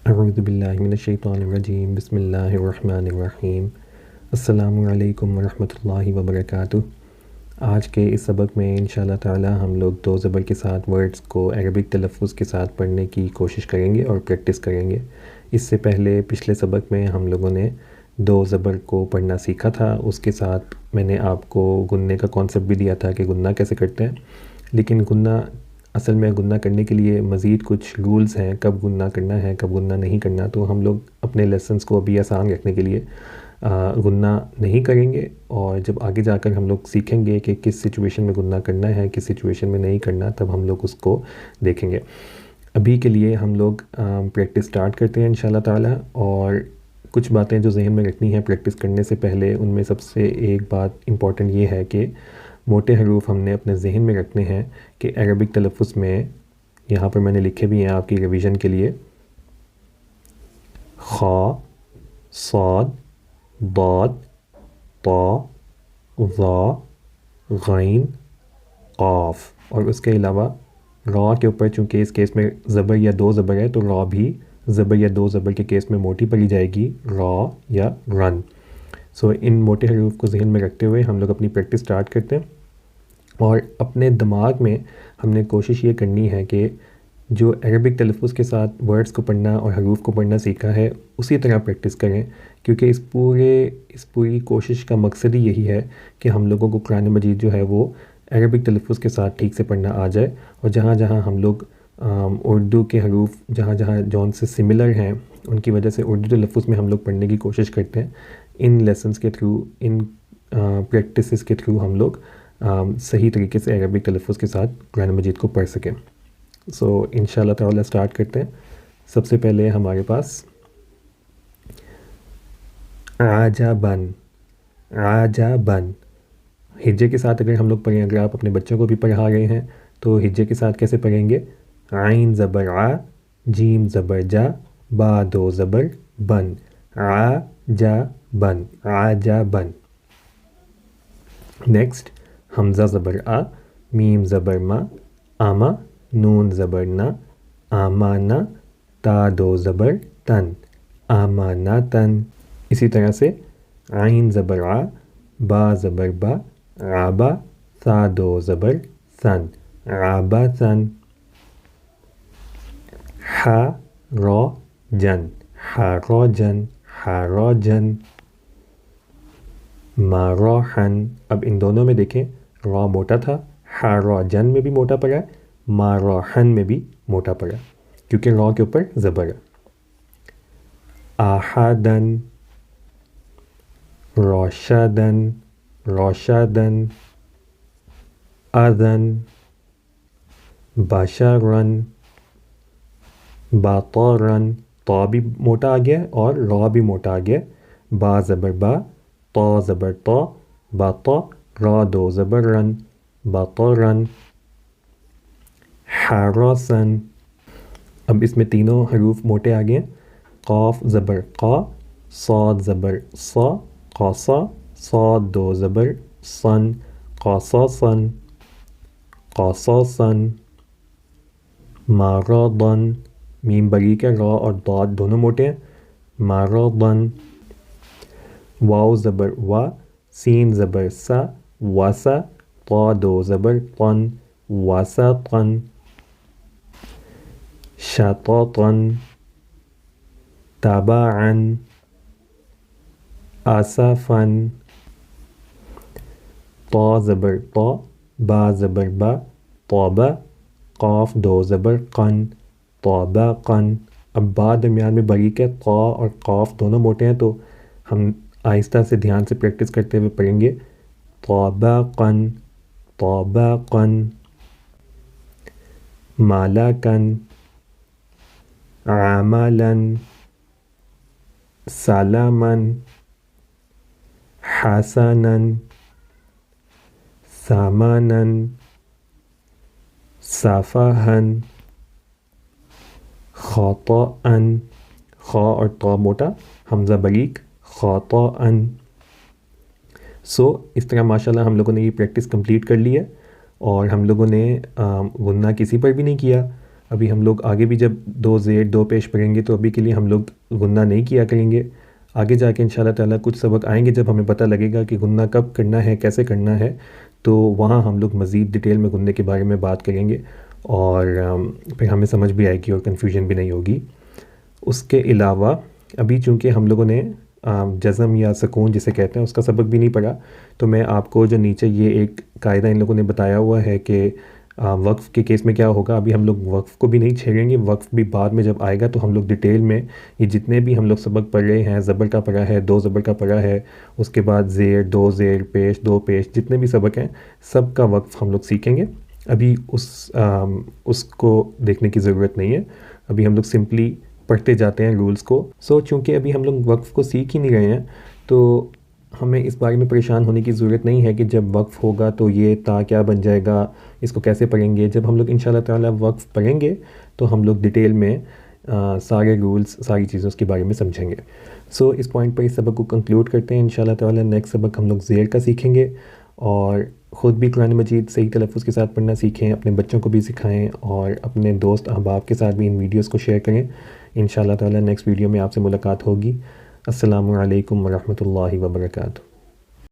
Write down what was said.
اعوذ باللہ من الشیطان الرجیم، بسم اللہ الرحمن الرحیم۔ السلام علیکم ورحمۃ اللہ وبرکاتہ۔ آج کے اس سبق میں انشاءاللہ تعالی ہم لوگ دو زبر کے ساتھ ورڈز کو عربک تلفظ کے ساتھ پڑھنے کی کوشش کریں گے اور پریکٹس کریں گے۔ اس سے پہلے پچھلے سبق میں ہم لوگوں نے دو زبر کو پڑھنا سیکھا تھا، اس کے ساتھ میں نے آپ کو گننے کا کانسیپٹ بھی دیا تھا کہ گننا کیسے کرتے ہیں۔ لیکن گننا اصل میں گننا کرنے کے لیے مزید کچھ رولز ہیں، کب گننا کرنا ہے کب گننا نہیں کرنا، تو ہم لوگ اپنے لیسنس کو ابھی آسان رکھنے کے لیے گننا نہیں کریں گے، اور جب آگے جا کر ہم لوگ سیکھیں گے کہ کس سچویشن میں گننا کرنا ہے کس سچویشن میں نہیں کرنا، تب ہم لوگ اس کو دیکھیں گے۔ ابھی کے لیے ہم لوگ پریکٹس سٹارٹ کرتے ہیں انشاءاللہ تعالی، اور کچھ باتیں جو ذہن میں رکھنی ہیں پریکٹس کرنے سے پہلے، ان میں سب سے ایک بات امپورٹنٹ یہ ہے کہ موٹے حروف ہم نے اپنے ذہن میں رکھنے ہیں کہ عربک تلفظ میں، یہاں پر میں نے لکھے بھی ہیں آپ کی ریویژن کے لیے، خ، صاد، ضاد، طا، ظا، غین، قاف، اور اس کے علاوہ را کے اوپر چونکہ اس کیس میں زبر یا دو زبر ہے تو را بھی زبر یا دو زبر کے کیس میں موٹی پڑھی جائے گی، را یا رن۔ سو ان موٹے حروف کو ذہن میں رکھتے ہوئے ہم لوگ اپنی پریکٹس سٹارٹ کرتے ہیں، اور اپنے دماغ میں ہم نے کوشش یہ کرنی ہے کہ جو عربک تلفظ کے ساتھ ورڈز کو پڑھنا اور حروف کو پڑھنا سیکھا ہے اسی طرح پریکٹس کریں، کیونکہ اس پوری کوشش کا مقصد ہی یہی ہے کہ ہم لوگوں کو قرآن مجید جو ہے وہ عربک تلفظ کے ساتھ ٹھیک سے پڑھنا آ جائے، اور جہاں جہاں ہم لوگ اردو کے حروف جہاں جہاں جون سے سملر ہیں ان کی وجہ سے اردو تلفظ میں ہم لوگ پڑھنے کی کوشش کرتے ہیں، ان لیسنس کے تھرو، ان پریکٹسز کے تھرو ہم لوگ صحیح طریقے سے عربک تلفظ کے ساتھ قرآن مجید کو پڑھ سکیں۔ سو انشاءاللہ تعالی سٹارٹ کرتے ہیں۔ سب سے پہلے ہمارے پاس عجبن، عجبن ہجے کے ساتھ اگر ہم لوگ پڑھیں، اگر آپ اپنے بچوں کو بھی پڑھا رہے ہیں تو ہجے کے ساتھ کیسے پڑھیں گے؟ عین زبر ع، جیم زبر جا، با دو زبر بن، عجبن، عجبن۔ نیکسٹ حمزہ زبر آ، میم زبر ما، آما، نون زبر نا، آمانا، تا دو زبر تن، آمانتن۔ اسی طرح سے عین زبر آ، با زبر با، عبا، ثا دو زبر ثن، عبثن۔ ح، را، جن، حرجن، حرجن۔ مراحن، اب ان دونوں میں دیکھیں را موٹا تھا، حرجن میں بھی موٹا پڑا، مراحن میں بھی موٹا پڑا کیونکہ را کے اوپر زبر ہے۔ احدن، رشدن، رشدن۔ اذن، بشرن، بطرن۔ طا بھی موٹا آ گیا اور را بھی موٹا آ گیا، با زبر با، طا زبر طا، بطا، را دو زبر رن، بطرن۔ حرسن، اب اس میں تینوں حروف موٹے آ گئے، قاف زبر قا، صاد زبر صا، قصا، صاد دو زبر صن، قصصن، قصصن۔ مرضن، میم باریک ہے، را اور ضاد دونوں موٹے ہیں، مرضن۔ واو زبر وا، سین زبر سا، وسا، طا دو زبر طن، وسطن۔ شططن، تبعن، اسفن۔ طا زبر طا، با زبر با، طابا، قاف دو زبر قن، طابقن۔ اب با درمیان میں باریک ہے، طا اور قاف دونوں موٹے ہیں تو ہم آہستہ سے دھیان سے پریکٹس کرتے ہوئے پڑھیں گے، طابقن، طابقن۔ ملکن، عملاً، سلماً، حسناً، ثمناً، صفحاً، خطأً، خا اور طا موٹا، حمزہ باریک، خطأً۔ سو اس طرح ماشاءاللہ ہم لوگوں نے یہ پریکٹس کمپلیٹ کر لی ہے، اور ہم لوگوں نے غنہ کسی پر بھی نہیں کیا، ابھی ہم لوگ آگے بھی جب 2 زیر 2 پیش پڑھیں گے تو ابھی کے لیے ہم لوگ غنہ نہیں کیا کریں گے. آگے جا کے انشاءاللہ تعالیٰ کچھ سبق آئیں گے جب ہمیں پتہ لگے گا کہ غنہ کب کرنا ہے، کیسے کرنا ہے، تو وہاں ہم لوگ مزید ڈیٹیل میں غنے کے بارے میں بات کریں گے اور پھر ہمیں سمجھ بھی آئے گی اور کنفیوژن بھی نہیں ہوگی. اس کے علاوہ ابھی چونکہ ہم لوگوں نے جزم یا سکون جسے کہتے ہیں اس کا سبق بھی نہیں پڑھا، تو میں آپ کو جو نیچے یہ ایک قاعدہ ان لوگوں نے بتایا ہوا ہے کہ وقف کے کیس میں کیا ہوگا. ابھی ہم لوگ وقف کو بھی نہیں چھیڑیں گے، وقف بھی بعد میں جب آئے گا تو ہم لوگ ڈیٹیل میں یہ جتنے بھی ہم لوگ سبق پڑھ رہے ہیں، زبر کا پڑھا ہے، 2 زبر کا پڑھا ہے، اس کے بعد زیر 2 زیر پیش 2 پیش، جتنے بھی سبق ہیں سب کا وقف ہم لوگ سیکھیں گے. ابھی اس کو دیکھنے کی ضرورت نہیں ہے، ابھی ہم لوگ سمپلی پڑھتے جاتے ہیں رولز کو. چونکہ ابھی ہم لوگ وقف کو سیکھ ہی نہیں رہے ہیں تو ہمیں اس بارے میں پریشان ہونے کی ضرورت نہیں ہے کہ جب وقف ہوگا تو یہ تا کیا بن جائے گا، اس کو کیسے پڑھیں گے. جب ہم لوگ انشاءاللہ تعالیٰ وقف پڑھیں گے تو ہم لوگ ڈیٹیل میں سارے رولز ساری چیزوں اس کے بارے میں سمجھیں گے. اس پوائنٹ پر اس سبق کو کنکلوڈ کرتے ہیں. انشاءاللہ تعالیٰ نیکسٹ سبق ہم لوگ زیر کا سیکھیں گے اور خود بھی قرآن مجید صحیح تلفظ کے ساتھ پڑھنا سیکھیں، اپنے بچوں کو بھی سکھائیں اور اپنے دوست احباب کے ساتھ بھی ان ویڈیوز کو شیئر کریں. انشاءاللہ تعالیٰ نیکسٹ ویڈیو میں آپ سے ملاقات ہوگی. السلام علیکم ورحمۃ اللہ وبرکاتہ.